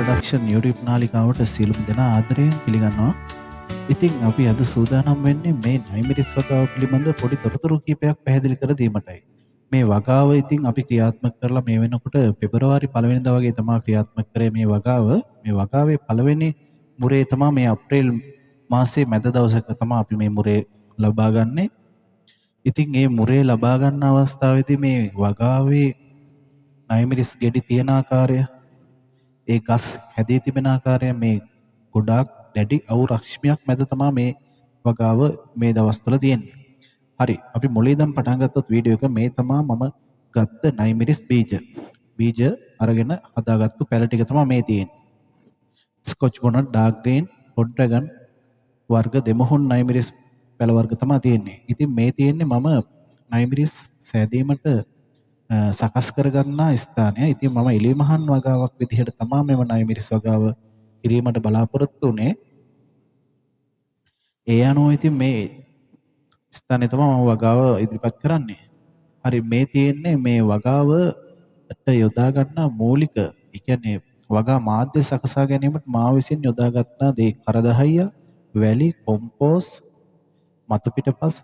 අර්ථදක්ෂ YouTube නාලිකාවට සියලුම දෙනා ආදරයෙන් පිළිගන්නවා. ඉතින් අපි අද සූදානම් වෙන්නේ මේ නයිමිරිස් වගාව පිළිබඳ පොඩි තොරතුරු කිහිපයක් පැහැදිලි කර දීමටයි. මේ වගාව ඉතින් අපි ක්‍රියාත්මක කරලා මේ වෙනකොට පෙබරවාරි 1 වෙනිදා වගේ තමයි ක්‍රියාත්මක කරේ මේ වගාව. මේ වගාවේ පළවෙනි මුරේ තමයි මේ අප්‍රේල් මාසයේ මැද දවසක තමයි අපි මේ මුරේ ලබා ගන්නේ. ඉතින් මේ මුරේ ලබා ගන්න අවස්ථාවේදී මේ වගාවේ නයිමිරිස් ගෙඩි තියෙන ආකාරය, ඒ ගස් හැදී තිබෙන ආකාරය මේ ගොඩාක් දැඩි අවු රශ්මියක් මැද තමයි මේ වගාව මේ දවස්වල තියෙන්නේ. හරි, අපි මුලින් ඉඳන් පටන් ගත්තොත් වීඩියෝ එක මේ තමයි මම ගත්ත නයිමිරිස් බීජ. බීජ අරගෙන හදාගත්තු පැල ටික තමයි මේ තියෙන්නේ. Scotch bonnet, dark green, red dragon වර්ග දෙමහුන් නයිමිරිස් පැල වර්ග තමයි තියෙන්නේ. ඉතින් මේ තියෙන්නේ මම නයිමිරිස් සෑදීමට සකස් කරගන්නා ස්ථානය. ඉතින් මම එලිමහන් වගාවක් විදිහට තමයි මෙම නයිමිරිස් වගාව කිරීමට බලාපොරොත්තු වුණේ. ඒ අනුව ඉතින් මේ ස්ථානයේ තමයි මම වගාව ඉදිරිපත් කරන්නේ. හරි, මේ තියෙන්නේ මේ වගාවට යොදා ගන්නා මූලික, ඒ කියන්නේ වගා මාධ්‍ය සකසා ගැනීමට මා විසින් යොදා ගන්නා දේ කරදහයිය, වැලි, කොම්පෝස්, මතු පිටපස්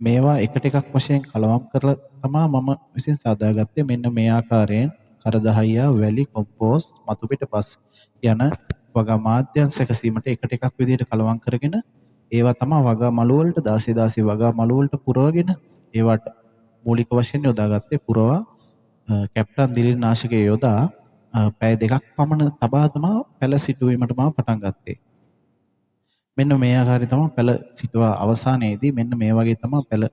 මේවා එකට එකක් වශයෙන් කලවම් කරලා තමයි මම විසින් සාදාගත්තේ. මෙන්න මේ ආකාරයෙන් කරදහයියා, වැලි, කොම්පෝස්, මතු පිටපස් යන වගා මාධ්‍යයන් සැකසීමට එකට එකක් විදිහට කලවම් කරගෙන ඒවා තමයි වගා මළු වලට 16 වගා මළු වලට පුරවගෙන ඒවට මූලික වශයෙන් යොදාගත්තේ. පුරවා කැප්ටන් දිලිර නාශකයේ යොදා පැය 2ක් පමණ තබා තමයි පැල සිටුවීමට මම පටන් ගත්තේ. මෙන්න මේ ආකාරය තමයි පැල සිටුවා අවසානයේදී මෙන්න මේ වගේ තමයි පැල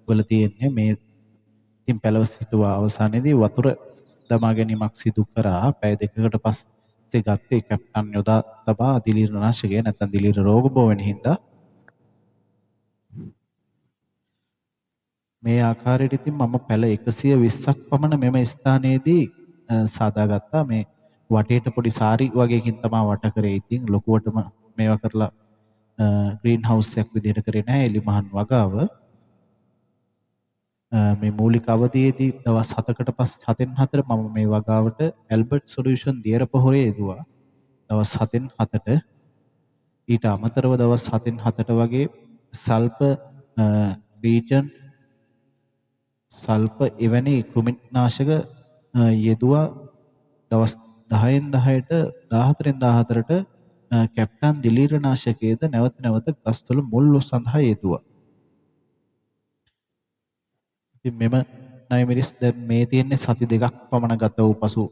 වල තියෙන්නේ. මේ ඉතින් පැල සිටුවා අවසානයේදී වතුර දමා ගැනීමක් සිදු කරා පැය 2කට පස්සේ ගත්තේ කැප්ටන් යොදා තබා දිලිර නාශකය, නැත්නම් දිලිර රෝග බෝ වෙන හින්දා. මේ ආකාරයට ඉතින් මම පැල 120ක් පමණ මෙම ස්ථානයේදී සාදාගත්තා. මේ වටේට පොඩි සාරි වගේකින් තමයි වට කරේ. ඉතින් ලොකුවටම මේවා කරලා ග්‍රීන් හවුස් එකක් විදිහට කරේ නැහැ. එලිමහන් වගාව මේ මූලික අවධියේදී දවස් 7කට පස්සේ 7න් 4 මම මේ වගාවට ඇල්බර්ට් සොලියුෂන් දියර පොහොරේ යෙදුවා. දවස් 7න් 7ට ඊට අමතරව දවස් 7න් 7ට වගේ සල්ප රීජන් සල්ප එවැනි කෘමිනාශක යෙදුවා. දවස් 10න් 10ට 14න් 14ට කැප්ටන් දිලීර නාශකයේද නැවත නැවත ගස්වල මුල් සඳහා යෙදුවා. ඉතින් මෙම නයිමිරිස් දැන් මේ තියෙන්නේ සති 2ක් පමණ ගත වූ පසු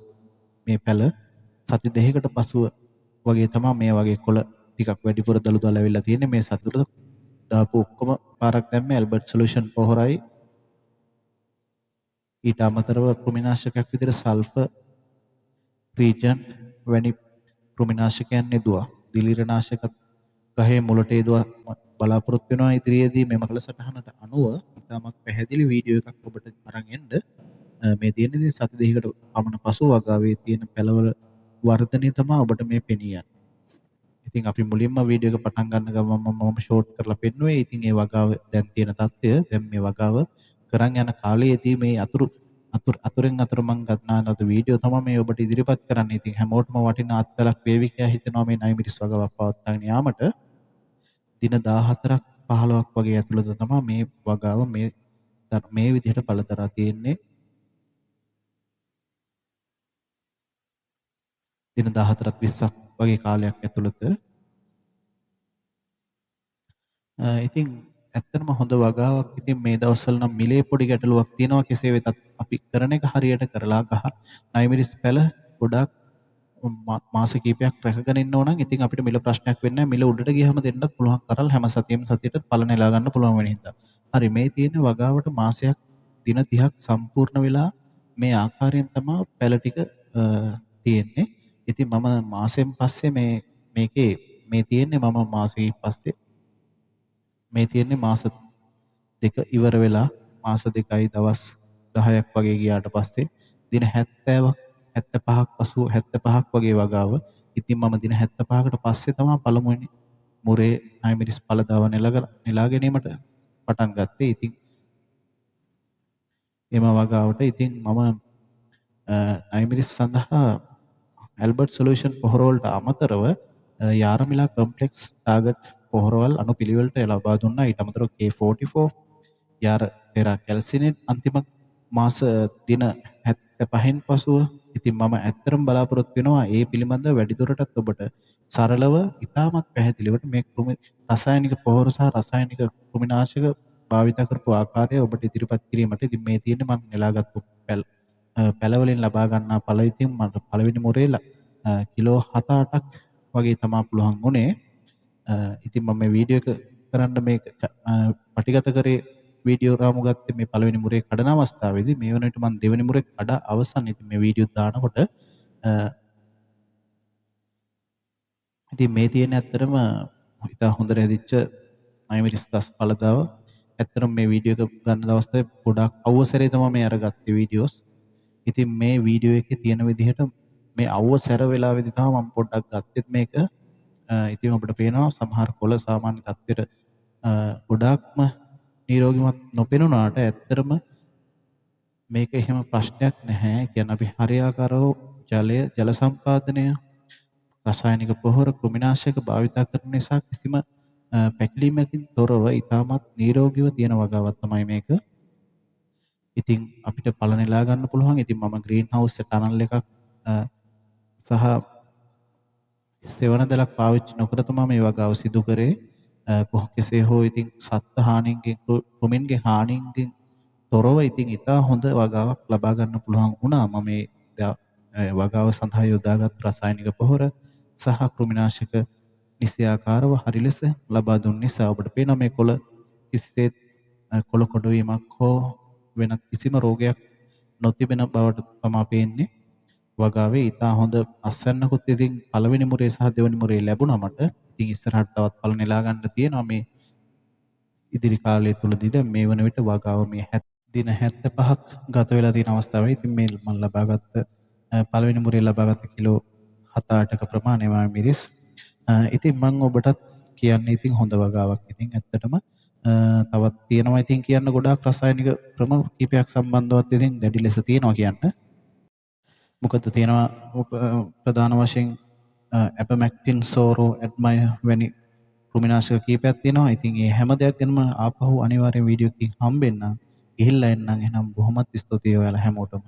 මේ පැල සති 2කට පසුව වගේ තමයි මේ වගේ කොළ ටිකක් වැඩිපුර දළු දළ ඇවිල්ලා තියෙන්නේ. මේ සතුට දාපු ඔක්කොම පාරක් දැම්මේ ඇල්බර්ට් සොලියුෂන් පොහොරයි. ඊට අමතරව කෘමිනාශකයක් විදිහට සල්ෆර් රීජන් වැනි කෘමිනාශකයන් යෙදුවා. දිලිරනාශක ගහේ මුලට යෙදුවා බලාපොරොත්තු වෙනවා ඉදිරියේදී මෙම කලසටහනට අනුව ඉතාමත් පැහැදිලි වීඩියෝ එකක් ඔබට අරන් එන්න. මේ තියෙන ඉතින් සති දෙකකට පමණ පසු වගාවේ තියෙන පැලවල වර්ධනය තමයි ඔබට මේ පෙනී යන්නේ. ඉතින් අපි මුලින්ම වීඩියෝ එක පටන් ගන්න ගමන් මම ෂෝට් කරලා පෙන්නුවේ. ඉතින් මේ වගාව දැන් තියෙන තත්ත්වය, දැන් මේ වගාව කරන් යන කාලයේදී මේ අතුරෙන් අතර මම ගන්නා ලද වීඩියෝ තමයි මේ ඔබට ඉදිරිපත් කරන්නේ. ඉතින් හැමෝටම වටිනා අත්වලක් වේවි කියලා හිතනවා මේ නයිමිරිස් වගාවක් පවත්වාගෙන යාමට. දින 14ක් 15ක් වගේ ඇතුළත තමයි මේ වගාව මේ විදිහට පළදරා තියෙන්නේ. දින 14ක් 20ක් වගේ කාලයක් ඇතුළත. ඉතින් ඇත්තටම හොඳ වගාවක්. ඉතින් මේ දවස්වල නම් මිලේ පොඩි ගැටලුවක් තියෙනවා. කෙසේ වෙතත් අපි කරන එක හරියට කරලා ගහ නයිමිරිස් පැල ගොඩාක් මාස කිහිපයක් රැකගෙන ඉන්න ඕන නම් ඉතින් අපිට මිල ප්‍රශ්නයක් වෙන්නේ නැහැ. මිල උඩට ගියහම දෙන්නත් පුළුවන් කරල් හැම සතියට පල නෙලා ගන්න පුළුවන් වෙන හින්දා. හරි, මේ තියෙන වගාවට මාසයක් දින 30ක් සම්පූර්ණ වෙලා මේ ආකාරයෙන් තමයි පැල ටික තියෙන්නේ. ඉතින් මම මාසෙන් පස්සේ මේකේ මේ තියෙන්නේ මම මාසෙකින් පස්සේ මේ තියෙන්නේ මාස 2 ඉවර වෙලා මාස 2යි දවස් 10ක් වගේ ගියාට පස්සේ දින 70ක් 75ක් 75ක් වගේ වගාව. ඉතින් මම දින 75කට පස්සේ තමයි පළමුවෙනි මුරේ නයිමිරිස් පළදාව නෙලා ගැනීමට පටන් ගත්තේ. ඉතින් එම වගාවට ඉතින් මම නයිමිරිස් සඳහා ඇල්බර්ට් සොලියුෂන් පොහොරවලට අමතරව යාරමිලා කොම්ප්ලෙක්ස් ටාගට් පොහොරවල් අනුපිළිවෙලට ලබා දුන්නා. ඊට අමතරව K44 යාර තෙරා කැල්සිනේට් අන්තිම මාස දින 75න් පසුව ඉතින් මම ඇත්තටම බලාපොරොත්තු වෙනවා ඒ පිළිබඳව වැඩිදුරටත් ඔබට සරලව ඉතාමත් පැහැදිලිවට මේ රසායනික පොහොර සහ රසායනික කෘමිනාශක භාවිත කරපු ආකාරය ඔබට ඉදිරිපත් කිරීමට ඉතින් මේ තියෙන්නේ මම නෙලාගත්තු පැලවලින් ලබා ගන්නා ඵල ඉතින් මට පළවෙනි මුරේ කිලෝ 7-8ක් වගේ තමයි පුළුවන් වුණේ. ඉතින් මම මේ වීඩියෝ එක කරන්න මේක පටිගත කරේ වීඩියෝ රාමු ගත්තේ මේ පළවෙනි මුරේ කඩන අවස්ථාවේදී. මේ වන විට මම දෙවෙනි මුරේ කඩ අවසන් ඉතින් මේ වීඩියෝ දානකොට ඉතින් මේ තියෙන ඇත්තටම ඉතා හොඳට හැදිච්ච නයිමිරිස් ගස් පළදාව. ඇත්තටම මේ වීඩියෝ එක ගන්න දවස්වල ගොඩාක් අවසරේ තමයි මේ අරගත්තේ වීඩියෝස්. ඉතින් මේ වීඩියෝ එකේ තියෙන විදිහට මේ අවසර වෙලාවේදී තමයි මම පොඩ්ඩක් ගත්තෙත් මේක. ඉතින් අපිට පේනවා සමහර කොළ සාමාන්‍ය තත්ත්වයට ගොඩාක්ම නිරෝගීමත් නොපෙනුනාට ඇත්තටම මේක එහෙම ප්‍රශ්නයක් නැහැ. කියන්නේ අපි හරියාකාරව ජල සම්පාදනය රසායනික පොහොර කෘමිනාශක භාවිතා කරන නිසා කිසිම පැකිලීමකින් තොරව ඉතාමත් නිරෝගීව තියෙන වගාවක් තමයි මේක. ඉතින් අපිට පළ නෙලා ගන්න පුළුවන්. ඉතින් මම ග්‍රීන් හවුස් ටනල් එකක් සහ සෙවණදලක් පාවිච්චි නොකර තමයි මේ වගාව සිදු කරේ. කෙසේ හෝ ඉතින් සත්ත්ව හානියකින් කෘමීන්ගේ හානියකින් තොරව ඉතින් ඉතා හොඳ වගාවක් ලබා ගන්න පුළුවන් වුණා. මම මේ වගාව සඳහා යොදාගත් රසායනික පොහොර සහ කෘමිනාශක නිසියාකාරව හරි ලෙස ලබා දුන්න නිසා ඔබට පේනවා මේ කොළ කිසිසේත් කොළ කොඩවීමක් හෝ වෙනත් කිසිම රෝගයක් නොතිබෙන බවට තමයි පේන්නේ. වගාවේ ඉතා හොඳ අස්වැන්නකුත් ඉතින් පළවෙනි මුරේ සහ දෙවෙනි මුරේ ලැබුණා මට. ඉතින් ඉස්සරහට තවත් පළ නෙලා ගන්න තියෙනවා මේ ඉදිරි කාලය තුලදී. දැන් මේ වන විට වගාව මේ දින 75ක් ගත වෙලා තියෙන අවස්ථාවේ ඉතින් මේ මම ලබාගත්ත පළවෙනි මුරේ ලබාගත්ත කිලෝ 7-8ක ප්‍රමාණය මිරිස්. ඉතින් මම ඔබටත් කියන්නේ ඉතින් හොඳ වගාවක්. ඉතින් ඇත්තටම තවත් තියෙනවා ඉතින් කියන්න ගොඩාක් රසායනික ක්‍රම කීපයක් සම්බන්ධවත් ඉතින් දැඩි ලෙස තියෙනවා කියන්න. මොකද තියෙනවා ප්‍රධාන වශයෙන් ඇපමැක්ටින් සෝරෝ ඇඩ්මය වැනි කෘමිනාශක කීපයක් තියෙනවා. ඉතින් මේ හැම දෙයක් ගැනම ආපහු අනිවාර්යෙන් වීඩියෝ එකකින් හම්බෙන්නම්. ගිහිල්ලා එන්නම්. එහෙනම් බොහොමත් ස්තුතියි ඔයාලා හැමෝටම.